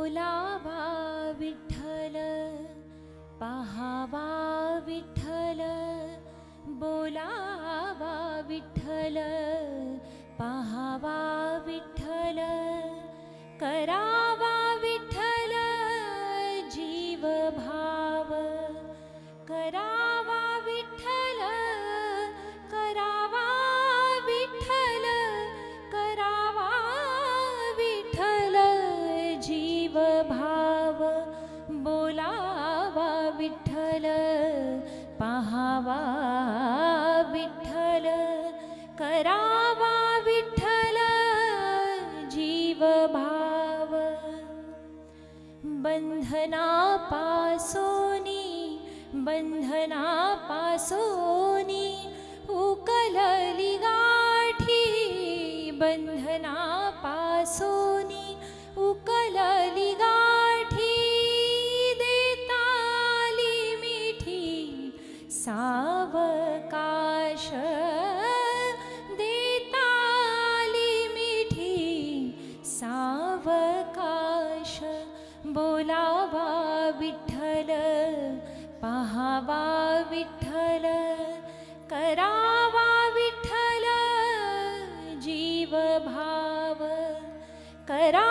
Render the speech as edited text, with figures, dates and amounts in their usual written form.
बोलावा विठ्ठल, पाहावा विठ्ठल, बोलावा विठ्ठल, पाहावा विठ्ठल, करावा विठ्ठल जीव भाव, करावा विठ्ठल, करावा विठ्ठल, करावा विठ्ठल जीव भाव, बोलावा विठ्ठल, पाहावा विठ्ठल, करावा विठ्ठल जीव भाव. बंधनापासोनी, बंधनापासोनी उकलली गाठी, बंधनापासोनी उकलली गाठी, देताली मिठी सावकाश, देताली मिठी सावकाश, बोलावा विठ्ठल, पाहावा विठ्ठल, करावा विठ्ठल जीव भाव, करा